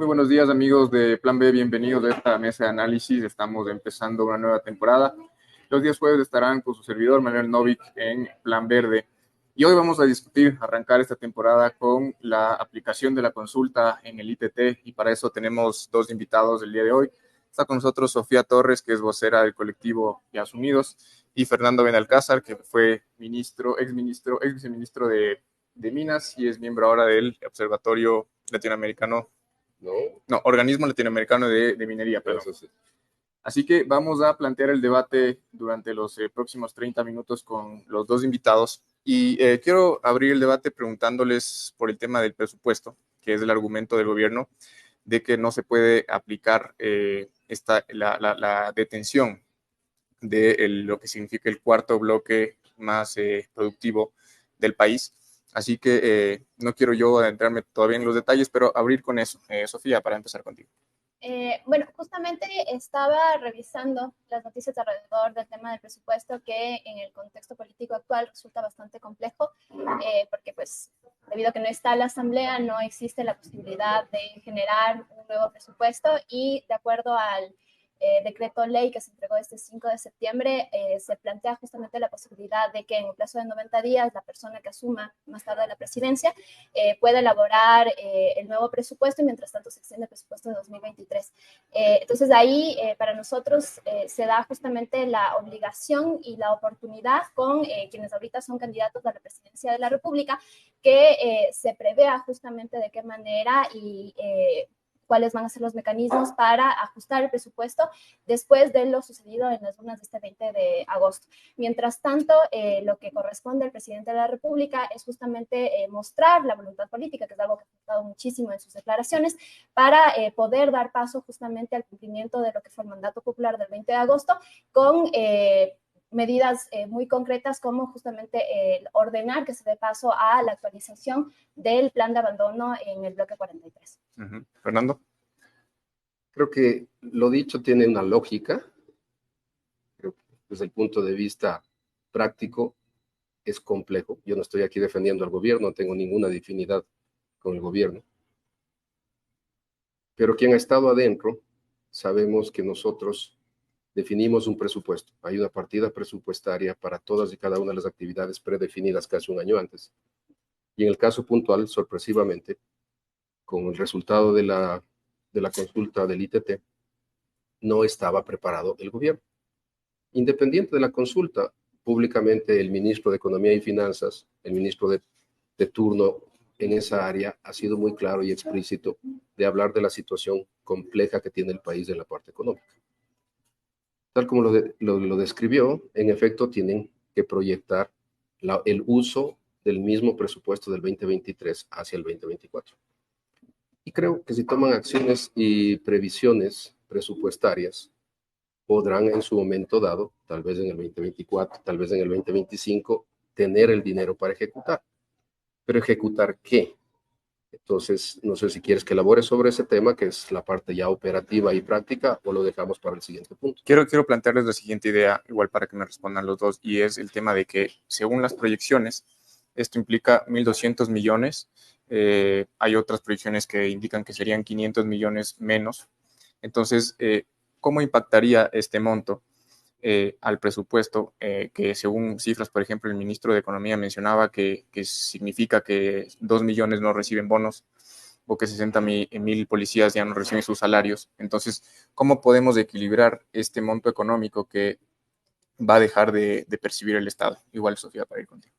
Muy buenos días, amigos de Plan B, bienvenidos a esta mesa de análisis. Estamos empezando una nueva temporada. Los días jueves estarán con su servidor Manuel Novik en Plan Verde. Y hoy vamos a discutir, arrancar esta temporada con la aplicación de la consulta en el ITT, y para eso tenemos dos invitados el día de hoy. Está con nosotros Sofía Torres, que es vocera del colectivo Ya Unidos, y Fernando Benalcázar, que fue ex viceministro de Minas y es miembro ahora del Observatorio Latinoamericano. No, Organismo Latinoamericano de Minería, perdón. Eso sí. Así que vamos a plantear el debate durante los próximos 30 minutos con los dos invitados. Y quiero abrir el debate preguntándoles por el tema del presupuesto, que es el argumento del gobierno de que no se puede aplicar la detención de lo que significa el cuarto bloque más productivo del país. Así que no quiero yo adentrarme todavía en los detalles, pero abrir con eso. Sofía, para empezar contigo. Bueno, justamente estaba revisando las noticias alrededor del tema del presupuesto, que en el contexto político actual resulta bastante complejo, porque pues debido a que no está la Asamblea, no existe la posibilidad de generar un nuevo presupuesto, y de acuerdo al decreto ley que se entregó este 5 de septiembre, se plantea justamente la posibilidad de que en un plazo de 90 días la persona que asuma más tarde la presidencia pueda elaborar el nuevo presupuesto, y mientras tanto se extiende el presupuesto de 2023. Entonces ahí para nosotros se da justamente la obligación y la oportunidad con quienes ahorita son candidatos a la presidencia de la República, que se prevea justamente de qué manera y cuáles van a ser los mecanismos para ajustar el presupuesto después de lo sucedido en las urnas de este 20 de agosto. Mientras tanto, lo que corresponde al presidente de la República es justamente mostrar la voluntad política, que es algo que ha afectado muchísimo en sus declaraciones, para poder dar paso justamente al cumplimiento de lo que fue el mandato popular del 20 de agosto, con medidas muy concretas, como justamente ordenar que se dé paso a la actualización del plan de abandono en el bloque 43. Fernando. Creo que lo dicho tiene una lógica. Creo que desde el punto de vista práctico es complejo. Yo no estoy aquí defendiendo al gobierno, no tengo ninguna afinidad con el gobierno. Pero quien ha estado adentro, sabemos que nosotros definimos un presupuesto. Hay una partida presupuestaria para todas y cada una de las actividades predefinidas casi un año antes. Y en el caso puntual, sorpresivamente, con el resultado de la consulta del ITT, no estaba preparado el gobierno. Independiente de la consulta, públicamente el ministro de Economía y Finanzas, el ministro de turno en esa área, ha sido muy claro y explícito de hablar de la situación compleja que tiene el país en la parte económica. Tal como lo describió, en efecto tienen que proyectar el uso del mismo presupuesto del 2023 hacia el 2024. Y creo que si toman acciones y previsiones presupuestarias, podrán en su momento dado, tal vez en el 2024, tal vez en el 2025, tener el dinero para ejecutar. Pero ¿ejecutar qué? Entonces, no sé si quieres que elabore sobre ese tema, que es la parte ya operativa y práctica, o lo dejamos para el siguiente punto. Quiero plantearles la siguiente idea, igual para que me respondan los dos, y es el tema de que, según las proyecciones, esto implica 1.200 millones. Hay otras proyecciones que indican que serían 500 millones menos. Entonces, ¿cómo impactaría este monto al presupuesto? Que según cifras, por ejemplo, el ministro de Economía mencionaba que significa que 2 millones no reciben bonos, o que 60.000 policías ya no reciben sus salarios. Entonces, ¿cómo podemos equilibrar este monto económico que va a dejar de percibir el Estado? Igual, Sofía, para ir contigo.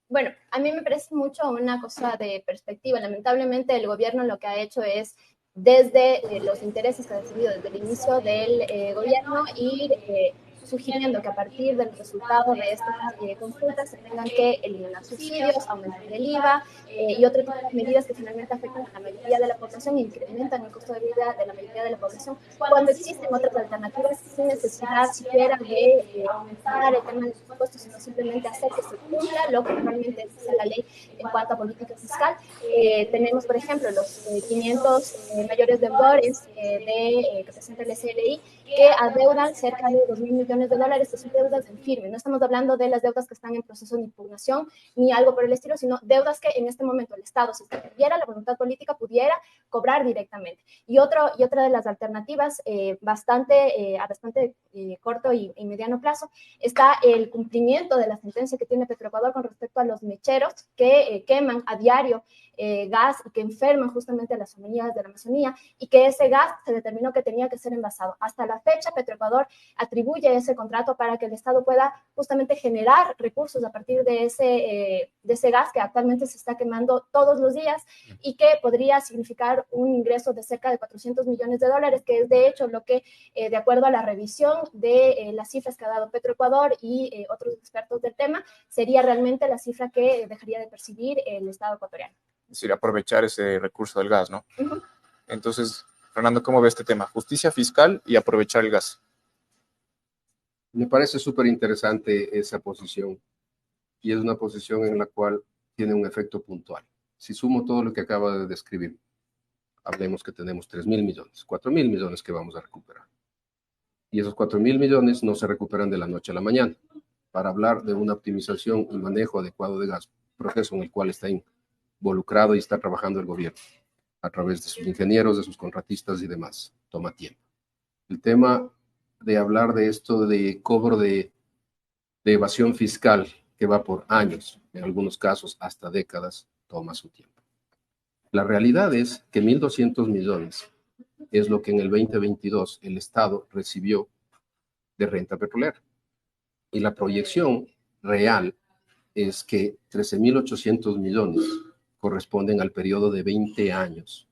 Bueno, a mí me parece mucho una cosa de perspectiva. Lamentablemente, el gobierno lo que ha hecho es, desde los intereses que ha recibido desde el inicio del gobierno, ir sugiriendo que a partir del resultado de estas consultas se tengan que eliminar subsidios, aumentar el IVA y otro tipo de medidas que finalmente afectan a la mayoría de la población e incrementan el costo de vida de la mayoría de la población, cuando existen otras alternativas sin necesidad siquiera de aumentar el tema de los impuestos, sino simplemente hacer que se cumpla lo que realmente dice la ley en cuanto a política fiscal. Tenemos, por ejemplo, los 500 mayores deudores que presenta el SLI, que adeudan cerca de 2.000 millones millones de dólares son deudas en firme. No estamos hablando de las deudas que están en proceso de impugnación ni algo por el estilo, sino deudas que en este momento el Estado, si tuviera la voluntad política, pudiera cobrar directamente. Y otra de las alternativas a bastante corto y mediano plazo está el cumplimiento de la sentencia que tiene Petroecuador con respecto a los mecheros que queman a diario gas y que enferman justamente a las familias de la Amazonía, y que ese gas se determinó que tenía que ser envasado. Hasta la fecha, Petroecuador atribuye ese contrato para que el Estado pueda justamente generar recursos a partir de ese gas que actualmente se está quemando todos los días y que podría significar un ingreso de cerca de 400 millones de dólares, que es de hecho lo que, de acuerdo a la revisión de las cifras que ha dado Petroecuador y otros expertos del tema, sería realmente la cifra que dejaría de percibir el Estado ecuatoriano. Es decir, aprovechar ese recurso del gas, ¿no? Uh-huh. Entonces, Fernando, ¿cómo ve este tema? Justicia fiscal y aprovechar el gas. Me parece súper interesante esa posición, y es una posición en la cual tiene un efecto puntual. Si sumo todo lo que acaba de describir, hablemos que tenemos 3.000 millones, 4.000 millones que vamos a recuperar. Y esos 4.000 millones no se recuperan de la noche a la mañana. Para hablar de una optimización y manejo adecuado de gas, proceso en el cual está involucrado y está trabajando el gobierno a través de sus ingenieros, de sus contratistas y demás, toma tiempo. El tema de hablar de esto de cobro de evasión fiscal, que va por años, en algunos casos hasta décadas, toma su tiempo. La realidad es que 1.200 millones es lo que en el 2022 el Estado recibió de renta petrolera. Y la proyección real es que 13.800 millones corresponden al periodo de 20 años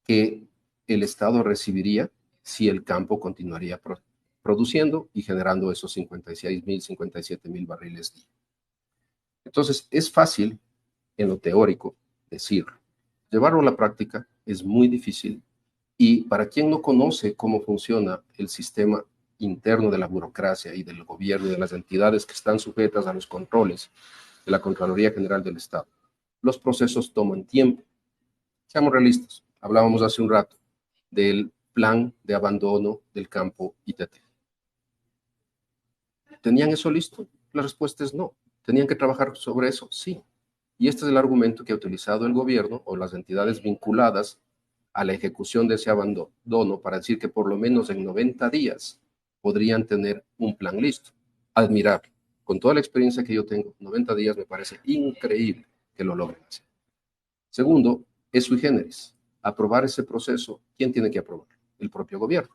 que el Estado recibiría si el campo continuaría produciendo y generando esos 56.000, 57.000 barriles día. Entonces, es fácil en lo teórico decirlo. Llevarlo a la práctica es muy difícil, y para quien no conoce cómo funciona el sistema interno de la burocracia y del gobierno y de las entidades que están sujetas a los controles de la Contraloría General del Estado, los procesos toman tiempo. Seamos realistas. Hablábamos hace un rato del plan de abandono del campo ITT. ¿Tenían eso listo? La respuesta es no. ¿Tenían que trabajar sobre eso? Sí. Y este es el argumento que ha utilizado el gobierno o las entidades vinculadas a la ejecución de ese abandono para decir que por lo menos en 90 días podrían tener un plan listo. Admirable. Con toda la experiencia que yo tengo, 90 días me parece increíble que lo logren hacer. Segundo, es sui generis. Aprobar ese proceso, ¿quién tiene que aprobar? El propio gobierno.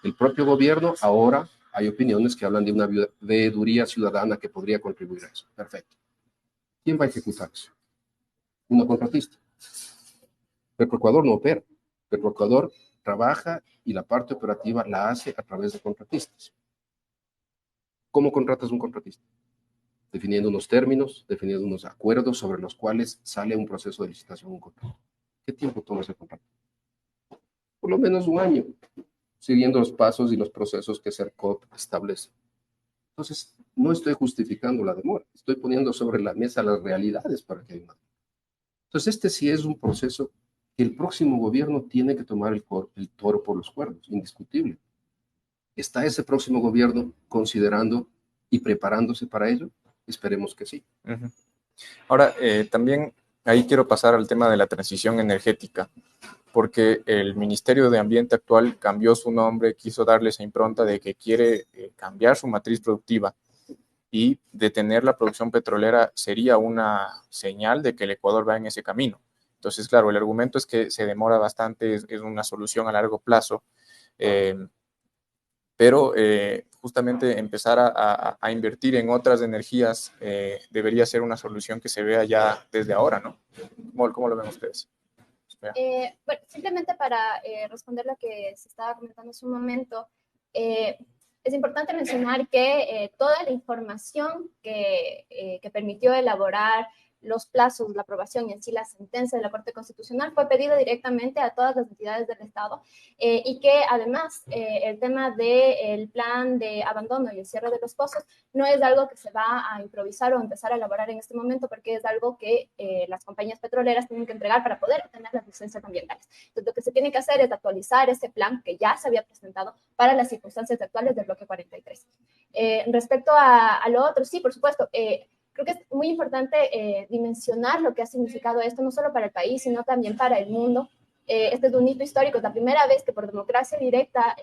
El propio gobierno, ahora hay opiniones que hablan de una veeduría ciudadana que podría contribuir a eso. Perfecto. ¿Quién va a ejecutar eso? Una contratista. Petroecuador no opera. Petroecuador trabaja y la parte operativa la hace a través de contratistas. ¿Cómo contratas un contratista? Definiendo unos términos, definiendo unos acuerdos sobre los cuales sale un proceso de licitación, un contrato. ¿Qué tiempo toma ese contrato? Por lo menos un año, siguiendo los pasos y los procesos que CERCOP establece. Entonces, no estoy justificando la demora, estoy poniendo sobre la mesa las realidades para que haya una demora. Entonces, este sí es un proceso que el próximo gobierno tiene que tomar el toro por los cuernos, indiscutible. ¿Está ese próximo gobierno considerando y preparándose para ello? Esperemos que sí. Uh-huh. Ahora, también ahí quiero pasar al tema de la transición energética, porque el Ministerio de Ambiente actual cambió su nombre, quiso darle esa impronta de que quiere cambiar su matriz productiva, y detener la producción petrolera sería una señal de que el Ecuador va en ese camino. Entonces, claro, el argumento es que se demora bastante, es una solución a largo plazo, pero justamente empezar a invertir en otras energías debería ser una solución que se vea ya desde ahora, ¿no? ¿Cómo lo ven ustedes? Bueno, simplemente para responder lo que se estaba comentando hace un momento, es importante mencionar que toda la información que permitió elaborar los plazos, la aprobación y en sí la sentencia de la Corte Constitucional fue pedida directamente a todas las entidades del Estado y que además el tema del plan de abandono y el cierre de los pozos no es algo que se va a improvisar o empezar a elaborar en este momento porque es algo que las compañías petroleras tienen que entregar para poder obtener las licencias ambientales. Entonces, lo que se tiene que hacer es actualizar ese plan que ya se había presentado para las circunstancias actuales del bloque 43. Respecto a lo otro, sí, por supuesto, creo que es muy importante dimensionar lo que ha significado esto, no solo para el país, sino también para el mundo. Este es un hito histórico, es la primera vez que por democracia directa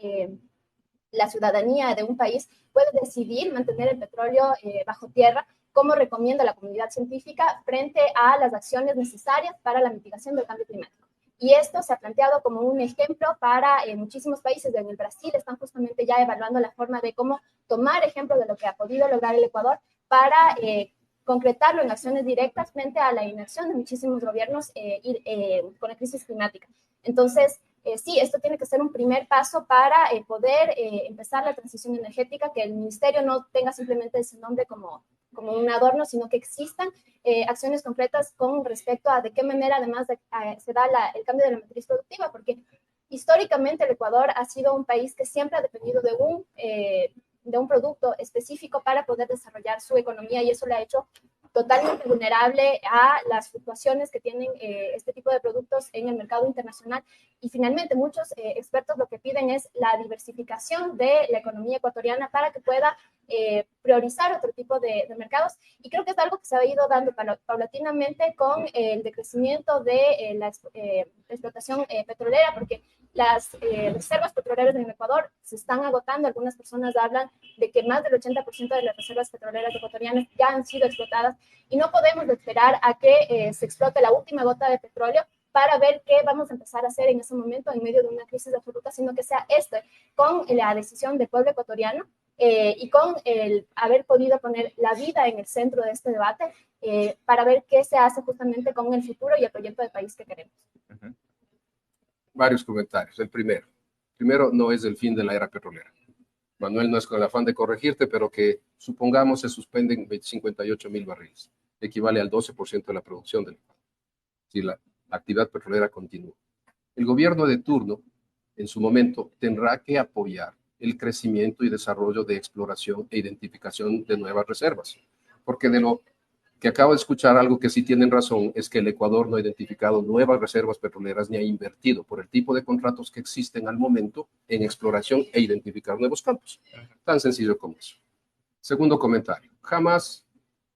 la ciudadanía de un país puede decidir mantener el petróleo bajo tierra, como recomienda la comunidad científica, frente a las acciones necesarias para la mitigación del cambio climático. Y esto se ha planteado como un ejemplo para muchísimos países. En el Brasil están justamente ya evaluando la forma de cómo tomar ejemplo de lo que ha podido lograr el Ecuador para concretarlo en acciones directas frente a la inacción de muchísimos gobiernos con la crisis climática. Entonces, sí, esto tiene que ser un primer paso para poder empezar la transición energética, que el ministerio no tenga simplemente ese nombre como un adorno, sino que existan acciones concretas con respecto a de qué manera además se da el cambio de la matriz productiva, porque históricamente el Ecuador ha sido un país que siempre ha dependido de un producto específico para poder desarrollar su economía y eso le ha hecho totalmente vulnerable a las fluctuaciones que tienen este tipo de productos en el mercado internacional. Y finalmente, muchos expertos lo que piden es la diversificación de la economía ecuatoriana para que pueda priorizar otro tipo de mercados. Y creo que es algo que se ha ido dando paulatinamente con el decrecimiento de la explotación petrolera, porque las reservas petroleras en Ecuador se están agotando. Algunas personas hablan de que más del 80% de las reservas petroleras ecuatorianas ya han sido explotadas y no podemos esperar a que se explote la última gota de petróleo para ver qué vamos a empezar a hacer en ese momento en medio de una crisis absoluta, sino que sea con la decisión del pueblo ecuatoriano y con el haber podido poner la vida en el centro de este debate para ver qué se hace justamente con el futuro y el proyecto de país que queremos. Uh-huh. Varios comentarios. El primero no es el fin de la era petrolera. Manuel, no es con el afán de corregirte, pero que supongamos se suspenden 58,000 barriles, equivale al 12% de la producción del país. Si la actividad petrolera continúa. El gobierno de turno, en su momento, tendrá que apoyar el crecimiento y desarrollo de exploración e identificación de nuevas reservas, porque de lo que acabo de escuchar, algo que sí tienen razón es que el Ecuador no ha identificado nuevas reservas petroleras ni ha invertido por el tipo de contratos que existen al momento en exploración e identificar nuevos campos. Tan sencillo como eso. Segundo comentario, jamás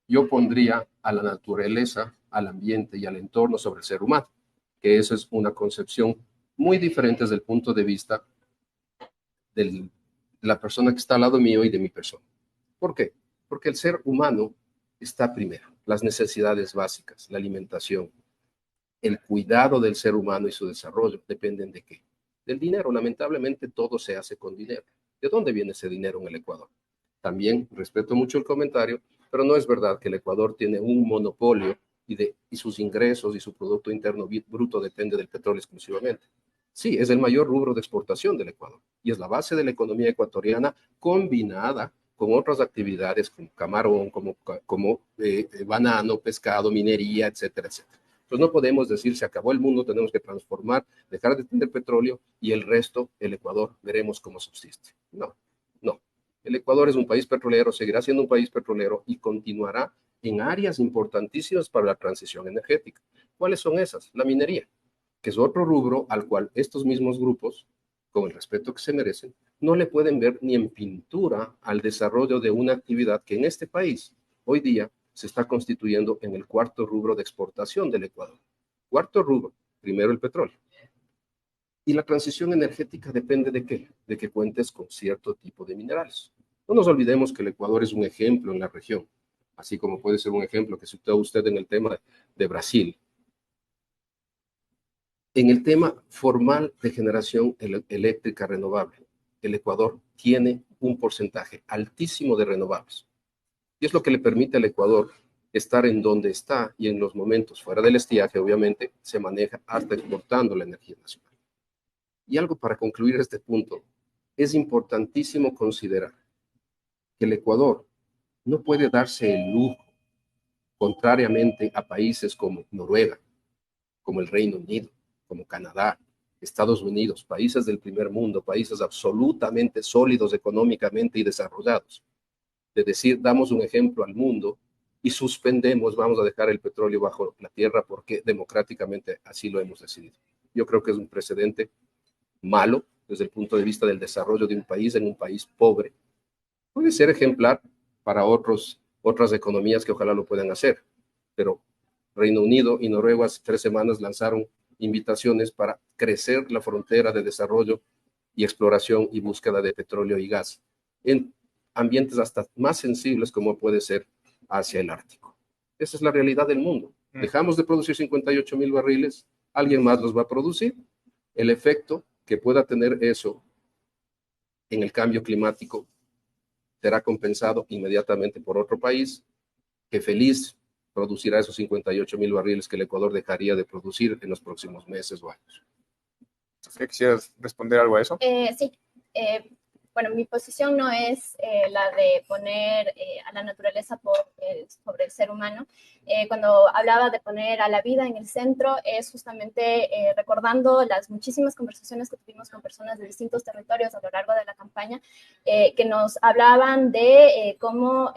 yo pondría a la naturaleza, al ambiente y al entorno sobre el ser humano, que eso es una concepción muy diferente desde el punto de vista de la persona que está al lado mío y de mi persona. ¿Por qué? Porque el ser humano está primero, las necesidades básicas, la alimentación, el cuidado del ser humano y su desarrollo dependen de qué? Del dinero. Lamentablemente todo se hace con dinero. ¿De dónde viene ese dinero en el Ecuador? También respeto mucho el comentario, pero no es verdad que el Ecuador tiene un monopolio y sus ingresos y su Producto Interno Bruto depende del petróleo exclusivamente. Sí, es el mayor rubro de exportación del Ecuador y es la base de la economía ecuatoriana combinada con otras actividades como camarón, como banano, pescado, minería, etcétera, etcétera. Entonces no podemos decir se acabó el mundo, tenemos que transformar, dejar de tener petróleo y el resto, el Ecuador, veremos cómo subsiste. No, no. El Ecuador es un país petrolero, seguirá siendo un país petrolero y continuará en áreas importantísimas para la transición energética. ¿Cuáles son esas? La minería, que es otro rubro al cual estos mismos grupos, con el respeto que se merecen, no le pueden ver ni en pintura al desarrollo de una actividad que en este país hoy día se está constituyendo en el cuarto rubro de exportación del Ecuador. Cuarto rubro, primero el petróleo. Y la transición energética depende de qué? De que cuentes con cierto tipo de minerales. No nos olvidemos que el Ecuador es un ejemplo en la región, así como puede ser un ejemplo que citó usted en el tema de Brasil. En el tema formal de generación eléctrica renovable, el Ecuador tiene un porcentaje altísimo de renovables. Y es lo que le permite al Ecuador estar en donde está y en los momentos fuera del estiaje, obviamente, se maneja hasta exportando la energía nacional. Y algo para concluir este punto, es importantísimo considerar que el Ecuador no puede darse el lujo contrariamente a países como Noruega, como el Reino Unido, como Canadá, Estados Unidos, países del primer mundo, países absolutamente sólidos económicamente y desarrollados. De decir, damos un ejemplo al mundo y suspendemos, vamos a dejar el petróleo bajo la tierra porque democráticamente así lo hemos decidido. Yo creo que es un precedente malo desde el punto de vista del desarrollo de un país en un país pobre. Puede ser ejemplar para otras economías que ojalá lo puedan hacer, pero Reino Unido y Noruega hace 3 semanas lanzaron invitaciones para crecer la frontera de desarrollo y exploración y búsqueda de petróleo y gas en ambientes hasta más sensibles como puede ser hacia el Ártico. Esa es la realidad del mundo. Dejamos de producir 58,000 barriles, alguien más los va a producir. El efecto que pueda tener eso en el cambio climático será compensado inmediatamente por otro país que feliz producirá esos 58,000 barriles que el Ecuador dejaría de producir en los próximos meses o años. ¿Quisieras responder algo a eso? Sí. Bueno, mi posición no es la de poner a la naturaleza sobre el ser humano. Cuando hablaba de poner a la vida en el centro, es justamente recordando las muchísimas conversaciones que tuvimos con personas de distintos territorios a lo largo de la campaña, que nos hablaban de cómo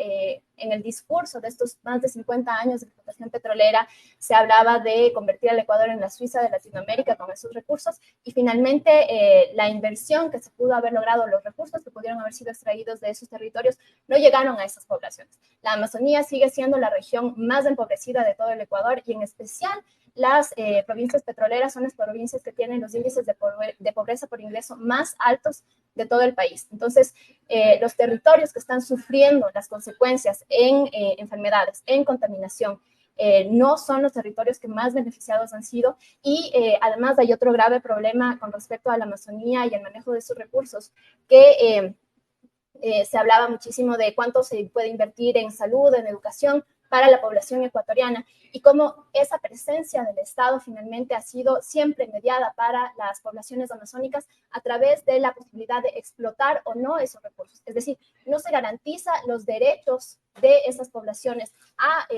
en el discurso de estos más de 50 años de explotación petrolera se hablaba de convertir al Ecuador en la Suiza de Latinoamérica con esos recursos, y finalmente la inversión que se pudo haber logrado, los recursos que pudieron haber sido extraídos de esos territorios, no llegaron a esas poblaciones. La Amazonía sigue siendo la región más empobrecida de todo el Ecuador, y en especial las provincias petroleras son las provincias que tienen los índices de pobreza por ingreso más altos de todo el país. Entonces, los territorios que están sufriendo las consecuencias en enfermedades, en contaminación, no son los territorios que más beneficiados han sido, y además hay otro grave problema con respecto a la Amazonía y el manejo de sus recursos, que se hablaba muchísimo de cuánto se puede invertir en salud, en educación para la población ecuatoriana, y cómo esa presencia del Estado finalmente ha sido siempre mediada para las poblaciones amazónicas a través de la posibilidad de explotar o no esos recursos. Es decir, no se garantiza los derechos de esas poblaciones a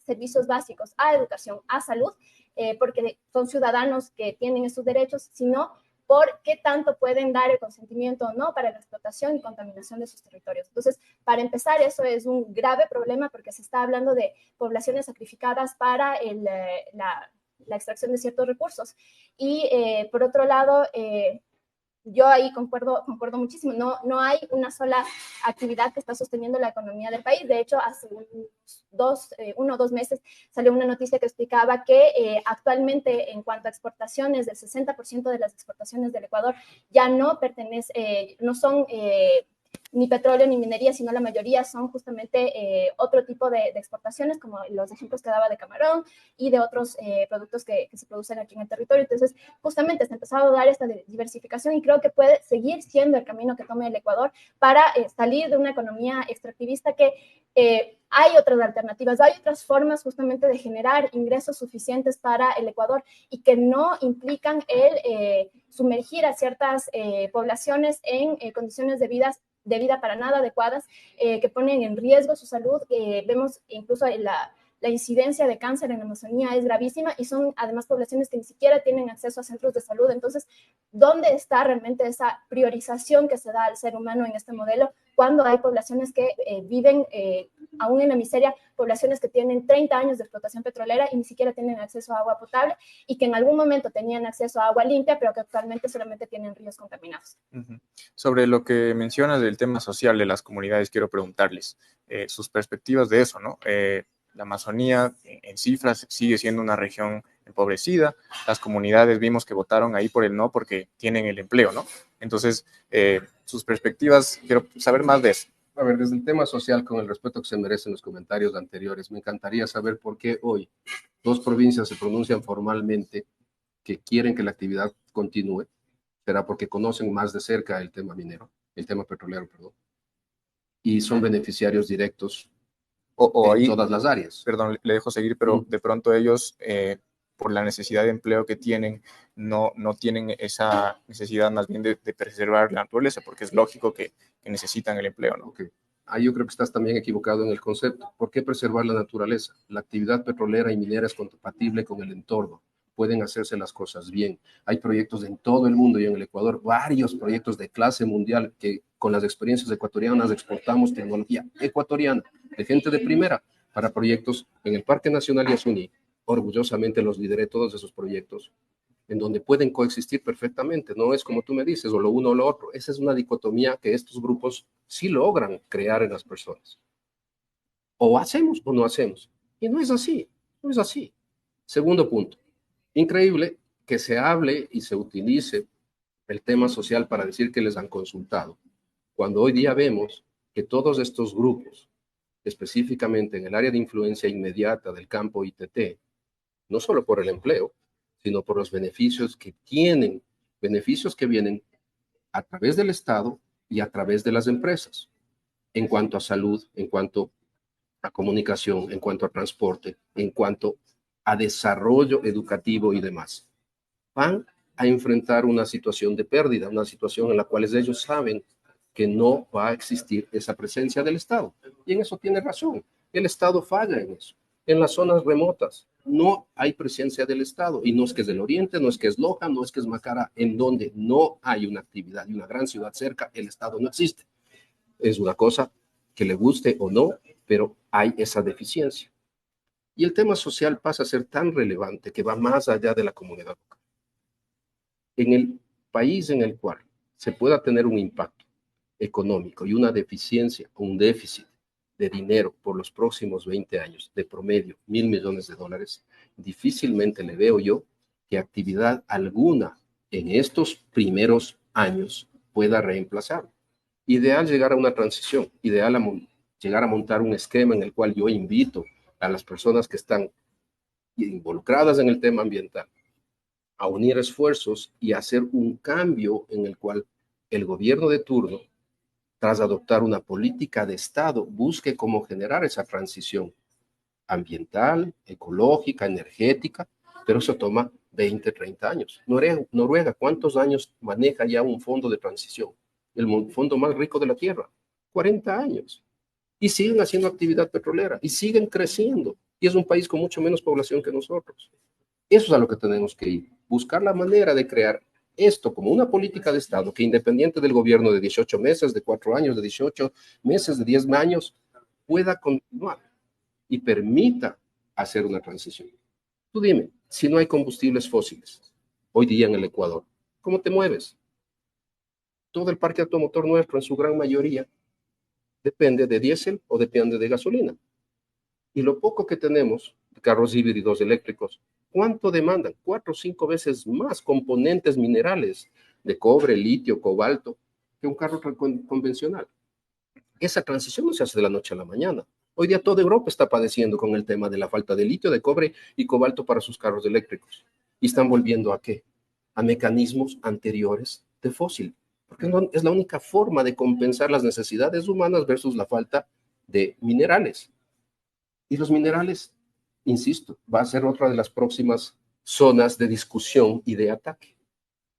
servicios básicos, a educación, a salud, porque son ciudadanos que tienen esos derechos, sino por qué tanto pueden dar el consentimiento o no para la explotación y contaminación de sus territorios. Entonces, para empezar, eso es un grave problema, porque se está hablando de poblaciones sacrificadas para la extracción de ciertos recursos. Y por otro lado, yo ahí concuerdo muchísimo. No hay una sola actividad que está sosteniendo la economía del país. De hecho, hace uno o dos meses salió una noticia que explicaba que actualmente, en cuanto a exportaciones, del 60% de las exportaciones del Ecuador ya no son ni petróleo ni minería, sino la mayoría son justamente otro tipo de exportaciones, como los ejemplos que daba de camarón y de otros productos que se producen aquí en el territorio. Entonces, justamente se ha empezado a dar esta diversificación, y creo que puede seguir siendo el camino que tome el Ecuador para salir de una economía extractivista, que hay otras alternativas, hay otras formas justamente de generar ingresos suficientes para el Ecuador, y que no implican el sumergir a ciertas poblaciones en condiciones de vida para nada adecuadas, que ponen en riesgo su salud. Vemos incluso la incidencia de cáncer en la Amazonía es gravísima, y son además poblaciones que ni siquiera tienen acceso a centros de salud. Entonces, ¿dónde está realmente esa priorización que se da al ser humano en este modelo, cuando hay poblaciones que viven aún en la miseria, poblaciones que tienen 30 años de explotación petrolera y ni siquiera tienen acceso a agua potable, y que en algún momento tenían acceso a agua limpia, pero que actualmente solamente tienen ríos contaminados? Sobre lo que mencionas del tema social de las comunidades, quiero preguntarles sus perspectivas de eso, ¿no? La Amazonía en cifras sigue siendo una región empobrecida. Las comunidades vimos que votaron ahí por el no porque tienen el empleo, ¿no? Entonces, sus perspectivas, quiero saber más de eso. A ver, desde el tema social, con el respeto que se merecen los comentarios anteriores, me encantaría saber por qué hoy 2 provincias se pronuncian formalmente que quieren que la actividad continúe. Será porque conocen más de cerca el tema minero, el tema petrolero, perdón, y son beneficiarios directos en ahí, todas las áreas. Perdón, le dejo seguir, pero de pronto ellos, por la necesidad de empleo que tienen, no tienen esa necesidad más bien de preservar la naturaleza, porque es lógico que necesitan el empleo, ¿no? Okay. Ahí yo creo que estás también equivocado en el concepto. ¿Por qué preservar la naturaleza? La actividad petrolera y minera es compatible con el entorno. Pueden hacerse las cosas bien. Hay proyectos en todo el mundo y en el Ecuador, varios proyectos de clase mundial que con las experiencias ecuatorianas exportamos tecnología ecuatoriana de gente de primera para proyectos en el Parque Nacional Yasuní. Orgullosamente los lideré todos esos proyectos en donde pueden coexistir perfectamente. No es como tú me dices, o lo uno o lo otro. Esa es una dicotomía que estos grupos sí logran crear en las personas. O hacemos o no hacemos. Y no es así, no es así. Segundo punto, increíble que se hable y se utilice el tema social para decir que les han consultado, cuando hoy día vemos que todos estos grupos, específicamente en el área de influencia inmediata del campo ITT, no solo por el empleo, sino por los beneficios que tienen, beneficios que vienen a través del Estado y a través de las empresas, en cuanto a salud, en cuanto a comunicación, en cuanto a transporte, en cuanto a desarrollo educativo y demás. Van a enfrentar una situación de pérdida, una situación en la cual ellos saben que no va a existir esa presencia del Estado. Y en eso tiene razón. El Estado falla en eso. En las zonas remotas no hay presencia del Estado. Y no es que es del Oriente, no es que es Loja, no es que es Macara, en donde no hay una actividad y una gran ciudad cerca, el Estado no existe. Es una cosa que le guste o no, pero hay esa deficiencia. Y el tema social pasa a ser tan relevante que va más allá de la comunidad local. En el país en el cual se pueda tener un impacto económico y una deficiencia, un déficit de dinero por los próximos 20 años, de promedio, $1.000 millones, difícilmente le veo yo que actividad alguna en estos primeros años pueda reemplazar. Ideal llegar a una transición, ideal llegar a montar un esquema en el cual yo invito a las personas que están involucradas en el tema ambiental a unir esfuerzos y hacer un cambio en el cual el gobierno de turno, tras adoptar una política de Estado, busque cómo generar esa transición ambiental, ecológica, energética, pero eso toma 20, 30 años. Noruega, ¿cuántos años maneja ya un fondo de transición? El fondo más rico de la Tierra, 40 años. Y siguen haciendo actividad petrolera y siguen creciendo. Y es un país con mucho menos población que nosotros. Eso es a lo que tenemos que ir. Buscar la manera de crear esto como una política de Estado que independiente del gobierno de 18 meses, de 4 años, de 18 meses, de 10 años, pueda continuar y permita hacer una transición. Tú dime, si no hay combustibles fósiles hoy día en el Ecuador, ¿cómo te mueves? Todo el parque automotor nuestro en su gran mayoría depende de diésel o depende de gasolina. Y lo poco que tenemos de carros híbridos eléctricos, ¿cuánto demandan? 4 o 5 veces más componentes minerales de cobre, litio, cobalto que un carro convencional. Esa transición no se hace de la noche a la mañana. Hoy día toda Europa está padeciendo con el tema de la falta de litio, de cobre y cobalto para sus carros eléctricos. Y están volviendo ¿a qué? A mecanismos anteriores de fósil, porque no, es la única forma de compensar las necesidades humanas versus la falta de minerales. Y los minerales, insisto, va a ser otra de las próximas zonas de discusión y de ataque.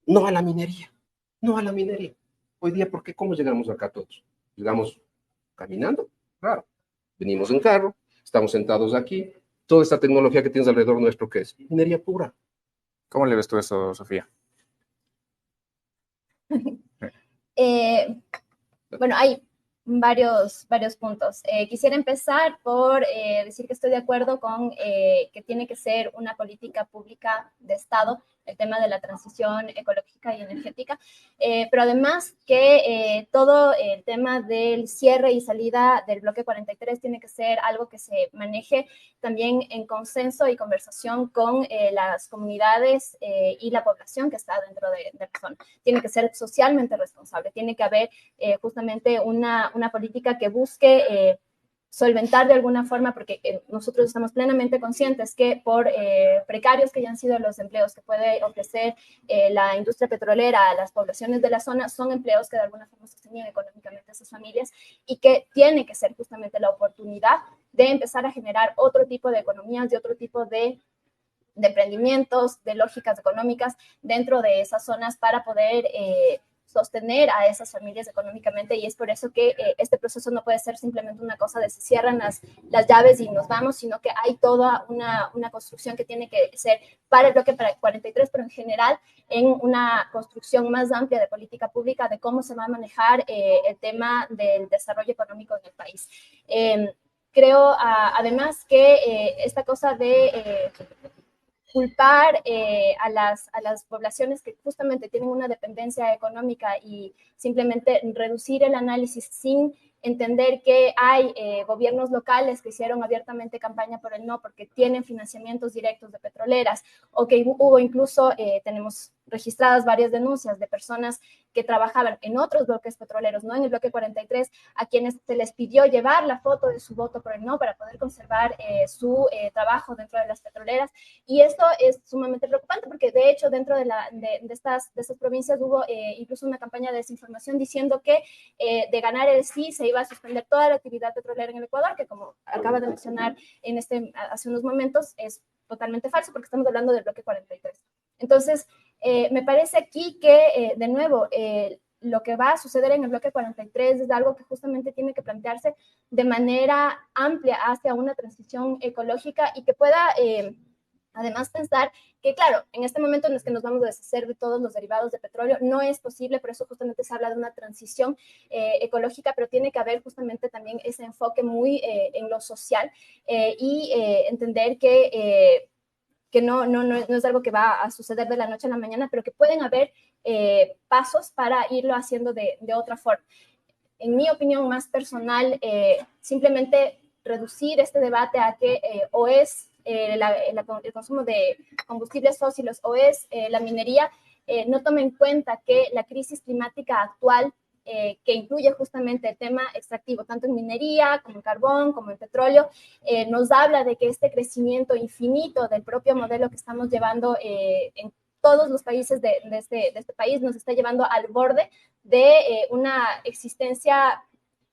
No a la minería, no a la minería. Hoy día, ¿por qué? ¿Cómo llegamos acá todos? Llegamos caminando, claro. Venimos en carro, estamos sentados aquí. Toda esta tecnología que tienes alrededor nuestro, ¿qué es? Minería pura. ¿Cómo le ves tú eso, Sofía? Bueno, hay varios puntos. Quisiera empezar por decir que estoy de acuerdo con que tiene que ser una política pública de Estado el tema de la transición ecológica y energética, pero además que todo el tema del cierre y salida del bloque 43 tiene que ser algo que se maneje también en consenso y conversación con las comunidades y la población que está dentro de la zona. Tiene que ser socialmente responsable, tiene que haber justamente una política que busque solventar de alguna forma, porque nosotros estamos plenamente conscientes que por precarios que hayan sido los empleos que puede ofrecer la industria petrolera a las poblaciones de la zona, son empleos que de alguna forma sostenían económicamente a sus familias y que tiene que ser justamente la oportunidad de empezar a generar otro tipo de economías, de otro tipo de emprendimientos, de lógicas económicas dentro de esas zonas para poder sostener a esas familias económicamente, y es por eso que este proceso no puede ser simplemente una cosa de se cierran las llaves y nos vamos, sino que hay toda una construcción que tiene que ser para el bloque 43, pero en general en una construcción más amplia de política pública de cómo se va a manejar el tema del desarrollo económico en el país. Creo además que esta cosa de culpar a las poblaciones que justamente tienen una dependencia económica y simplemente reducir el análisis sin entender que hay gobiernos locales que hicieron abiertamente campaña por el no porque tienen financiamientos directos de petroleras, o que hubo incluso, tenemos registradas varias denuncias de personas que trabajaban en otros bloques petroleros, no en el bloque 43, a quienes se les pidió llevar la foto de su voto por el no para poder conservar su trabajo dentro de las petroleras. Y esto es sumamente preocupante porque de hecho dentro de estas provincias hubo incluso una campaña de desinformación diciendo que de ganar el sí se iba a suspender toda la actividad petrolera en el Ecuador, que como acaba de mencionar hace unos momentos es totalmente falso porque estamos hablando del bloque 43. Entonces, me parece aquí que, de nuevo, lo que va a suceder en el bloque 43 es algo que justamente tiene que plantearse de manera amplia hacia una transición ecológica y que pueda, además, pensar que, claro, en este momento en el que nos vamos a deshacer de todos los derivados de petróleo, no es posible, por eso justamente se habla de una transición ecológica, pero tiene que haber justamente también ese enfoque muy en lo social y entender que no es algo que va a suceder de la noche a la mañana, pero que pueden haber pasos para irlo haciendo de otra forma. En mi opinión más personal, simplemente reducir este debate a que o es el consumo de combustibles fósiles o es la minería, no toma en cuenta que la crisis climática actual, que incluye justamente el tema extractivo, tanto en minería, como en carbón, como en petróleo, nos habla de que este crecimiento infinito del propio modelo que estamos llevando en todos los países de este país nos está llevando al borde de una existencia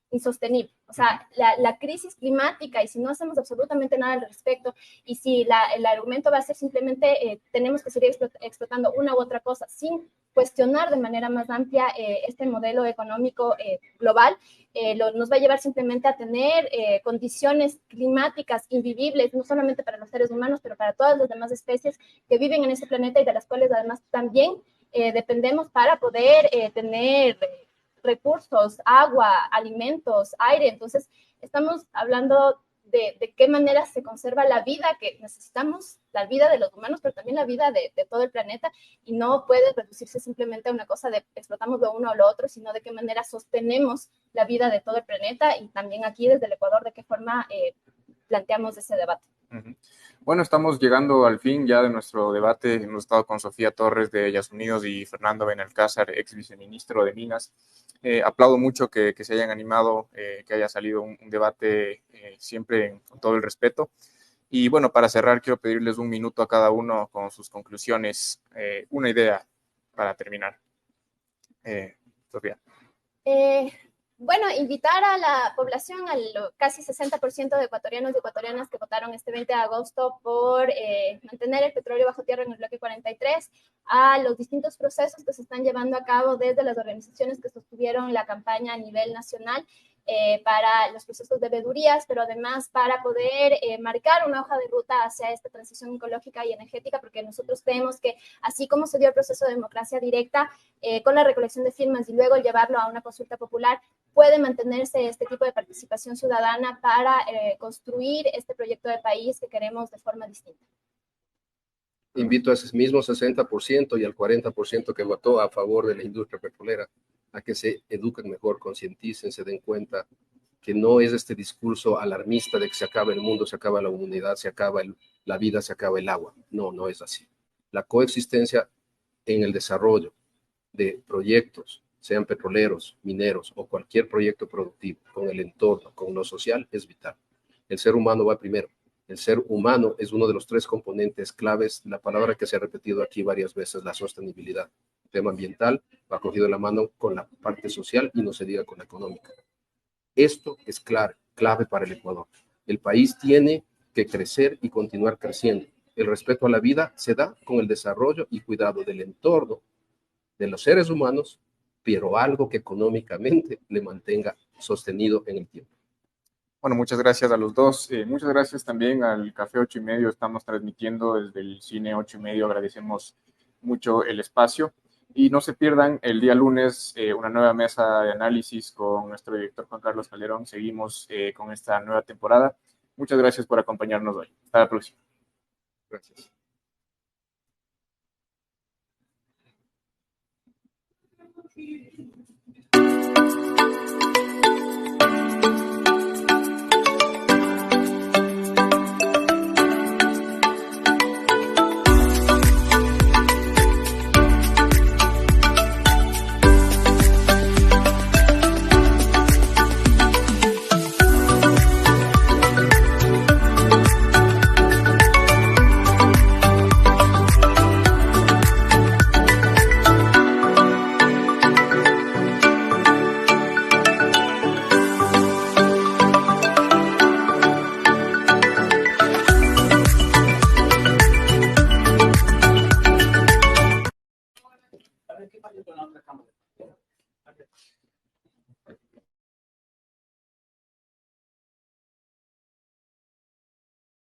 insostenible. O sea, la crisis climática, y si no hacemos absolutamente nada al respecto, y si el argumento va a ser simplemente tenemos que seguir explotando una u otra cosa sin cuestionar de manera más amplia este modelo económico global, nos va a llevar simplemente a tener condiciones climáticas invivibles, no solamente para los seres humanos, pero para todas las demás especies que viven en ese planeta y de las cuales además también dependemos para poder tener recursos, agua, alimentos, aire. Entonces, estamos hablando de qué manera se conserva la vida que necesitamos, la vida de los humanos, pero también la vida de todo el planeta, y no puede reducirse simplemente a una cosa de explotamos lo uno o lo otro, sino de qué manera sostenemos la vida de todo el planeta, y también aquí desde el Ecuador, de qué forma planteamos ese debate. Bueno, estamos llegando al fin ya de nuestro debate. Hemos estado con Sofía Torres de Ellas Unidos y Fernando Benalcázar, ex viceministro de Minas. Aplaudo mucho que se hayan animado, que haya salido un debate siempre con todo el respeto. Y bueno, para cerrar, quiero pedirles un minuto a cada uno con sus conclusiones, una idea para terminar. Sofía. Bueno, invitar a la población, al casi 60% de ecuatorianos y ecuatorianas que votaron este 20 de agosto por mantener el petróleo bajo tierra en el bloque 43, a los distintos procesos que se están llevando a cabo desde las organizaciones que sostuvieron la campaña a nivel nacional para los procesos de veedurías, pero además para poder marcar una hoja de ruta hacia esta transición ecológica y energética, porque nosotros creemos que así como se dio el proceso de democracia directa con la recolección de firmas y luego llevarlo a una consulta popular, puede mantenerse este tipo de participación ciudadana para construir este proyecto de país que queremos de forma distinta. Invito a ese mismo 60% y al 40% que votó a favor de la industria petrolera a que se eduquen mejor, concienticen, se den cuenta que no es este discurso alarmista de que se acaba el mundo, se acaba la humanidad, se acaba la vida, se acaba el agua. No, no es así. La coexistencia en el desarrollo de proyectos, sean petroleros, mineros o cualquier proyecto productivo, con el entorno, con lo social, es vital. El ser humano va primero. El ser humano es uno de los 3 componentes claves, la palabra que se ha repetido aquí varias veces, la sostenibilidad. El tema ambiental va cogido de la mano con la parte social y no se diga con la económica. Esto es clave para el Ecuador. El país tiene que crecer y continuar creciendo. El respeto a la vida se da con el desarrollo y cuidado del entorno, de los seres humanos pero algo que económicamente le mantenga sostenido en el tiempo. Bueno, muchas gracias a los dos. Muchas gracias también al Café 8:30. Estamos transmitiendo desde el Cine 8:30. Agradecemos mucho el espacio. Y no se pierdan el día lunes una nueva mesa de análisis con nuestro director Juan Carlos Calderón. Seguimos con esta nueva temporada. Muchas gracias por acompañarnos hoy. Hasta la próxima. Gracias. A ver qué pasa con la otra cámara.